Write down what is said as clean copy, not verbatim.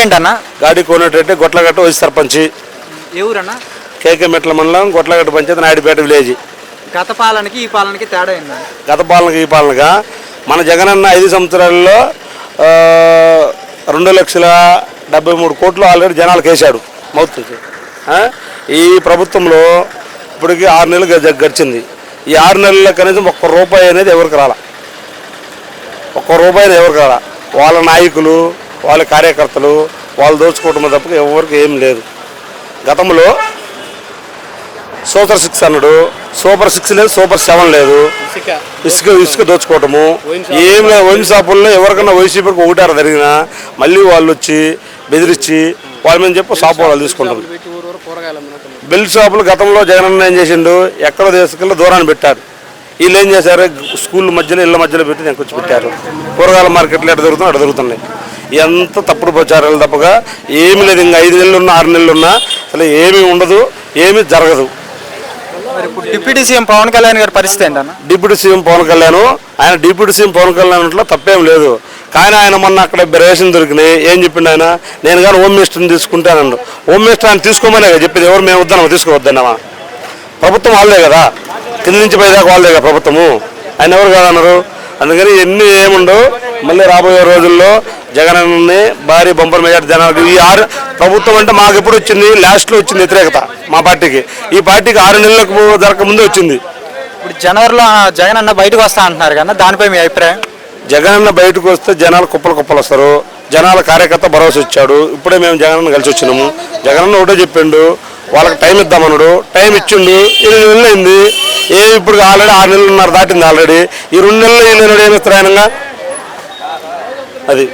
పేరేంటన్నా? గాడి కోనేటరెడ్డి, గొట్లగట్ట వైస్ సర్పంచి. ఏ ఊరన్నా? కేకే మెట్ల మండలం, గొట్లగట్ట పంచాయతీ, నాయుడుపేట విలేజ్. గత పాలనకి ఈ పాలనకి తేడా ఏంటన్నా? గత పాలనకి ఈ పాలనగా మన జగనన్న 5 సంవత్సరాల్లో 2,73 కోట్లు ఆల్రెడీ జనాలకు వేశాడు మౌత్. ఈ ప్రభుత్వంలో ఇప్పటికి 6 నెలలు గడిచింది. ఈ 6 నెలల్లో కనీసం ₹1 అనేది ఎవరికి రాలా. ఎవరికి రాలా. వాళ్ళ నాయకులు, వాళ్ళ కార్యకర్తలు వాళ్ళు దోచుకోవటం తప్ప ఎవరికి ఏం లేదు. గతంలో సూపర్ 6 అన్నాడు, సూపర్ 6 లేదు, సూపర్ 7 లేదు. ఇసుక దోచుకోవటము ఏం లేదు. వైన్ షాపుల్లో ఎవరికన్నా వైసీపీకి ఒకటారు జరిగినా మళ్ళీ వాళ్ళు వచ్చి బెదిరించి వాళ్ళ మీద చెప్పి షాపు వాళ్ళు తీసుకుంటారు. బెల్ట్ షాపులు గతంలో జగనన్న ఏం చేసిండు, ఎక్కడో తీసుకెళ్ళి దూరాన్ని పెట్టారు. వీళ్ళు ఏం చేశారు, స్కూల్ మధ్యలో ఇళ్ళ మధ్యలో పెట్టి నెక్కొచ్చి పెట్టారు. కూరగాయల మార్కెట్లు ఎక్కడ దొరుకుతున్నాయి అక్కడ దొరుకుతున్నాయి. ఎంత తప్పుడు ప్రచారాలు తప్పగా ఏమి లేదు. ఇంకా 5 నెలలు ఉన్నా 6 నెలలు ఉన్నా అసలు ఏమీ ఉండదు, ఏమీ జరగదు. డిప్యూటీ సీఎం పవన్ కళ్యాణ్ గారి పరిస్థితి ఏంటన్నా? డిప్యూటీ సీఎం పవన్ కళ్యాణ్ అట్లా తప్పేం లేదు. కానీ ఆయన మొన్న అక్కడ రేషన్ దొరికినాయి. ఏం చెప్పిండు ఆయన, నేను కానీ హోమ్ మినిస్టర్ని తీసుకుంటానండు. హోమ్ మినిస్టర్ ఆయన తీసుకోమనే కదా చెప్పింది. ఎవరు మేము వద్దన్నామా, తీసుకోవద్దన్నామా? ప్రభుత్వం వాళ్ళే కదా, కింద నుంచి పైదాకా వాళ్ళే కదా ప్రభుత్వము. ఆయన ఎవరు కాదన్నారు. అందుకని ఎన్ని ఏముండవు. మళ్ళీ రాబోయే రోజుల్లో జగనన్నని భారీ బంపర్ మెజార్టీ జనాలకు ఈ ప్రభుత్వం అంటే మాకు ఎప్పుడు వచ్చింది, లాస్ట్లో వచ్చింది వ్యతిరేకత మా పార్టీకి. ఈ పార్టీకి 6 నెలలకు జరగక ముందే వచ్చింది. ఇప్పుడు జనవరిలో జగనన్న బయటకు వస్తా అంటున్నారు కదా, దానిపై మీ అభిప్రాయం? జగనన్న బయటకు వస్తే జనాలు కుప్పలు వస్తారు. జనాల కార్యకర్త భరోసా ఇచ్చాడు. ఇప్పుడే మేము జగనన్న కలిసి వచ్చినాము. జగనన్న ఒకటే చెప్పిండు, వాళ్ళకి టైం ఇద్దామన్నాడు. టైం ఇచ్చిండు. 8 నెలలు అయింది. ఇప్పుడు ఆల్రెడీ 6 నెలలున్నర దాటింది ఆల్రెడీ. ఈ 2 నెలలు ఏమిస్తారు ఆయనంగా అది.